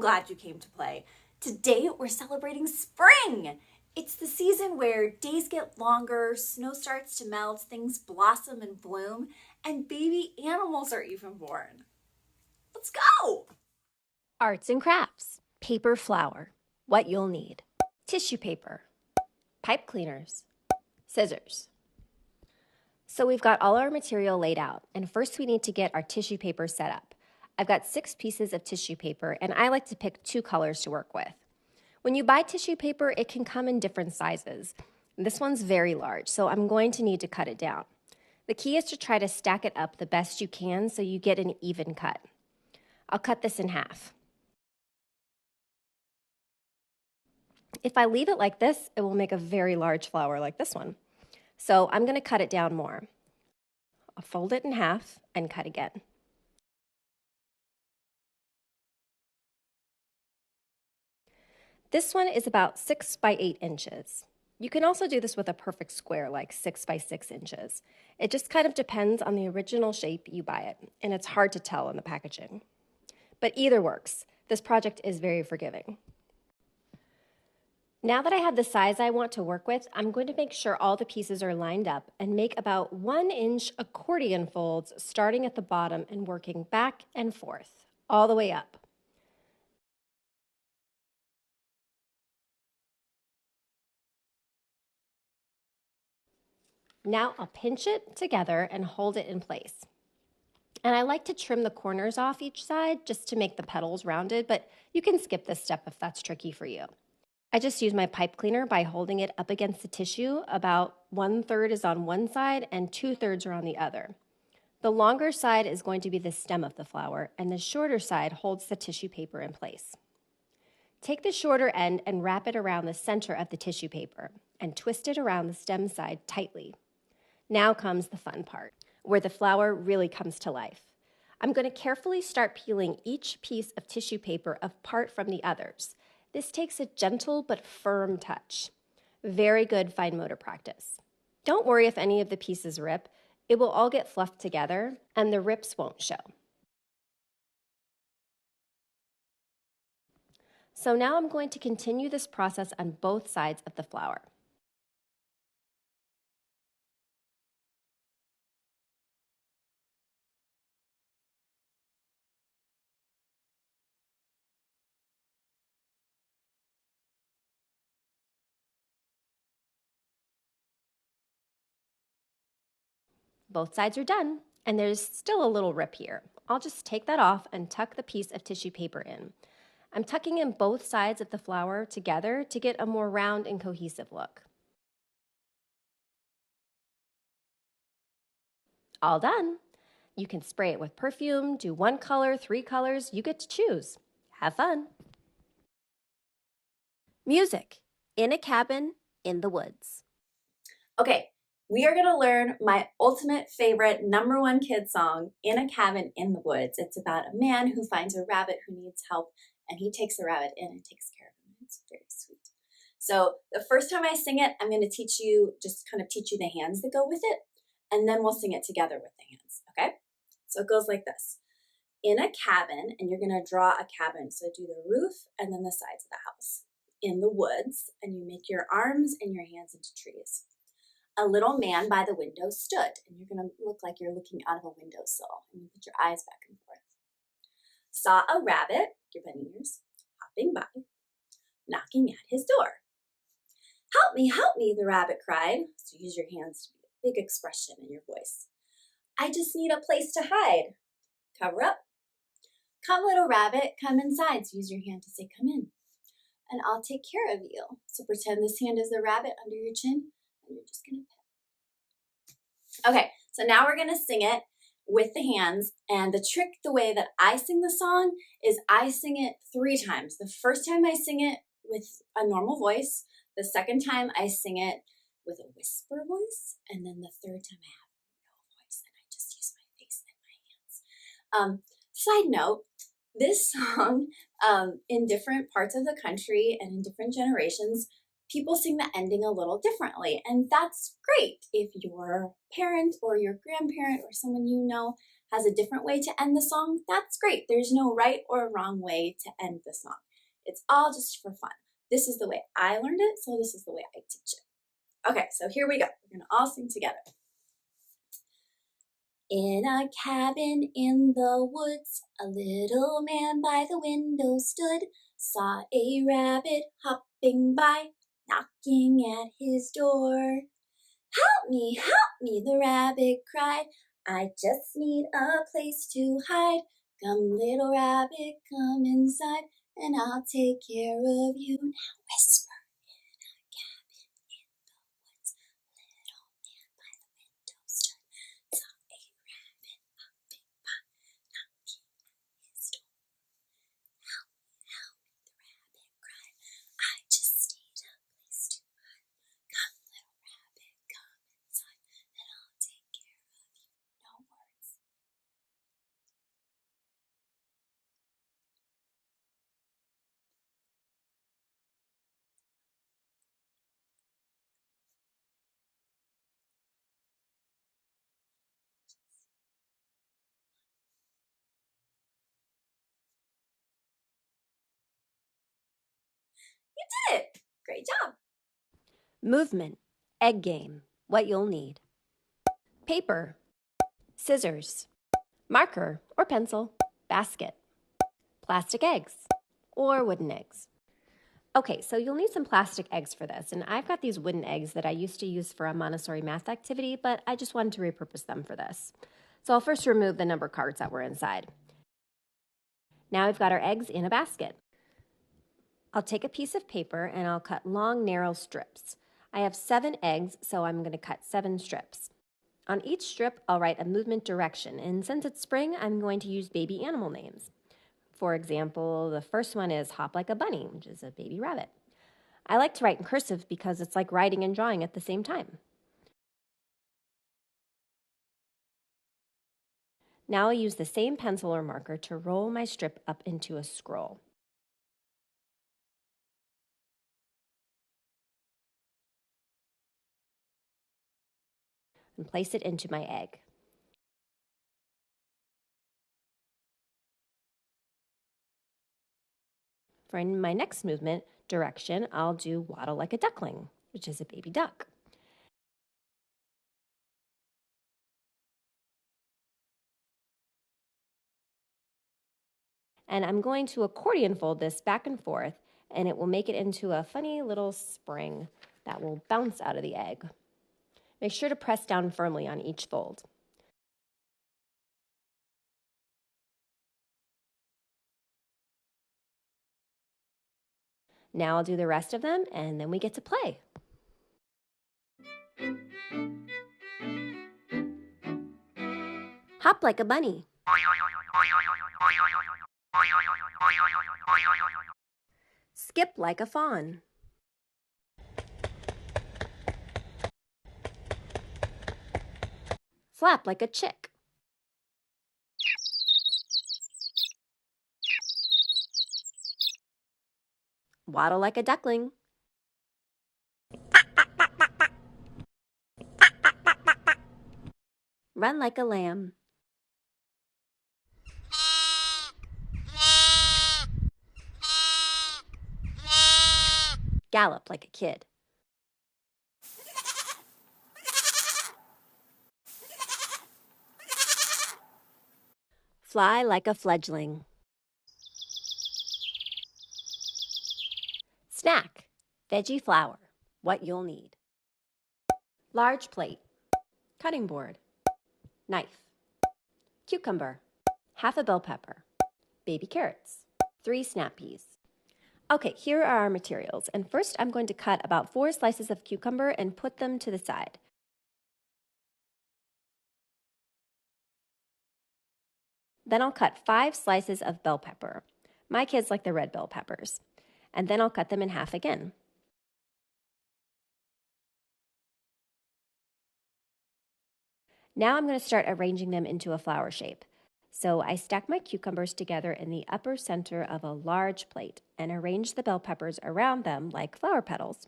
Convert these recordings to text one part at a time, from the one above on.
glad you came to play. Today we're celebrating spring. It's the season where days get longer, snow starts to melt, things blossom and bloom, and baby animals are even born. Let's go! Arts and crafts, paper flower, what you'll need, tissue paper, pipe cleaners, scissors. So we've got all our material laid out, and first we need to get our tissue paper set up. I've got 6 pieces of tissue paper, and I like to pick 2 colors to work with. When you buy tissue paper, it can come in different sizes. This one's very large, so I'm going to need to cut it down. The key is to try to stack it up the best you can so you get an even cut. I'll cut this in half. If I leave it like this, it will make a very large flower like this one. So I'm going to cut it down more. I'll fold it in half and cut again. This one is about 6 by 8 inches. You can also do this with a perfect square like 6 by 6 inches. It just kind of depends on the original shape you buy it, and it's hard to tell in the packaging. But either works. This project is very forgiving. Now that I have the size I want to work with, I'm going to make sure all the pieces are lined up and make about 1-inch accordion folds starting at the bottom and working back and forth, all the way up. Now I'll pinch it together and hold it in place. And I like to trim the corners off each side just to make the petals rounded, but you can skip this step if that's tricky for you. I just use my pipe cleaner by holding it up against the tissue. About 1/3 is on one side and 2/3 are on the other. The longer side is going to be the stem of the flower, and the shorter side holds the tissue paper in place. Take the shorter end and wrap it around the center of the tissue paper and twist it around the stem side tightly. Now comes the fun part, where the flower really comes to life. I'm going to carefully start peeling each piece of tissue paper apart from the others. This takes a gentle but firm touch. Very good fine motor practice. Don't worry if any of the pieces rip. It will all get fluffed together and the rips won't show. So now I'm going to continue this process on both sides of the flower. Both sides are done, and there's still a little rip here. I'll just take that off and tuck the piece of tissue paper in. I'm tucking in both sides of the flower together to get a more round and cohesive look. All done. You can spray it with perfume, do 1 color, 3 colors, you get to choose. Have fun. Music, in a cabin, in the woods. Okay, we are gonna learn my ultimate favorite #1 kid song, In a Cabin in the Woods. It's about a man who finds a rabbit who needs help, and he takes the rabbit in and takes care of him. It's very sweet. So the first time I sing it, I'm gonna teach you the hands that go with it, and then we'll sing it together with the hands, okay? So it goes like this. In a cabin, and you're gonna draw a cabin. So do the roof and then the sides of the house. In the woods, and you make your arms and your hands into trees. A little man by the window stood, and you're going to look like you're looking out of a windowsill, and you put your eyes back and forth. Saw a rabbit, your bunny ears, hopping by, knocking at his door. Help me, the rabbit cried. So use your hands to be a big expression in your voice. I just need a place to hide. Cover up. Come, little rabbit, come inside. So use your hand to say, come in. And I'll take care of you. So pretend this hand is the rabbit under your chin, and you're just gonna pet. Okay, so now we're gonna sing it with the hands, and the trick, the way that I sing the song, is I sing it 3 times. The first time I sing it with a normal voice, the second time I sing it with a whisper voice, and then the third time I have no voice, and I just use my face and my hands. Side note, this song, in different parts of the country and in different generations, people sing the ending a little differently. And that's great if your parent or your grandparent or someone you know has a different way to end the song, that's great. There's no right or wrong way to end the song. It's all just for fun. This is the way I learned it, so this is the way I teach it. Okay, so here we go. We're gonna all sing together. In a cabin in the woods, a little man by the window stood, saw a rabbit hopping by, knocking at his door. Help me, the rabbit cried. I just need a place to hide. Come, little rabbit, come inside, and I'll take care of you. Now whisper. You did it! Great job! Movement, egg game, what you'll need. Paper, scissors, marker or pencil, basket, plastic eggs or wooden eggs. Okay, so you'll need some plastic eggs for this, and I've got these wooden eggs that I used to use for a Montessori math activity, but I just wanted to repurpose them for this. So I'll first remove the number cards that were inside. Now we've got our eggs in a basket. I'll take a piece of paper and I'll cut long, narrow strips. I have 7 eggs, so I'm going to cut 7 strips. On each strip, I'll write a movement direction, and since it's spring, I'm going to use baby animal names. For example, the first one is Hop Like a Bunny, which is a baby rabbit. I like to write in cursive because it's like writing and drawing at the same time. Now I'll use the same pencil or marker to roll my strip up into a scroll. And place it into my egg. For my next movement direction, I'll do waddle like a duckling, which is a baby duck. And I'm going to accordion fold this back and forth, and it will make it into a funny little spring that will bounce out of the egg. Make sure to press down firmly on each fold. Now I'll do the rest of them, and then we get to play. Hop like a bunny. Skip like a fawn. Flap like a chick. Waddle like a duckling. Run like a lamb. Gallop like a kid. Fly like a fledgling. Snack, veggie flour, what you'll need. Large plate, cutting board, knife, cucumber, half a bell pepper, baby carrots, 3 snap peas. Okay, here are our materials, and first I'm going to cut about 4 slices of cucumber and put them to the side. Then I'll cut 5 slices of bell pepper. My kids like the red bell peppers. And then I'll cut them in half again. Now I'm going to start arranging them into a flower shape. So I stack my cucumbers together in the upper center of a large plate and arrange the bell peppers around them like flower petals.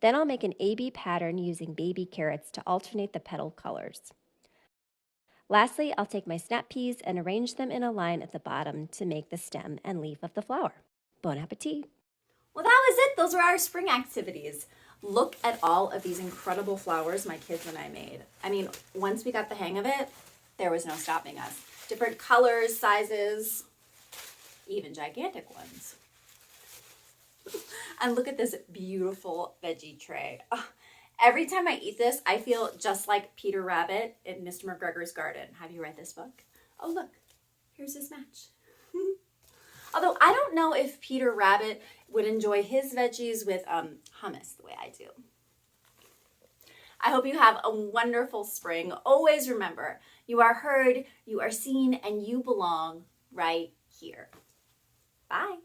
Then I'll make an AB pattern using baby carrots to alternate the petal colors. Lastly, I'll take my snap peas and arrange them in a line at the bottom to make the stem and leaf of the flower. Bon appetit! Well, that was it. Those were our spring activities. Look at all of these incredible flowers my kids and I made. I mean, once we got the hang of it, there was no stopping us. Different colors, sizes, even gigantic ones. And look at this beautiful veggie tray. Oh, every time I eat this, I feel just like Peter Rabbit in Mr. McGregor's Garden. Have you read this book? Oh, look, here's his match. Although I don't know if Peter Rabbit would enjoy his veggies with hummus the way I do. I hope you have a wonderful spring. Always remember, you are heard, you are seen, and you belong right here. Bye.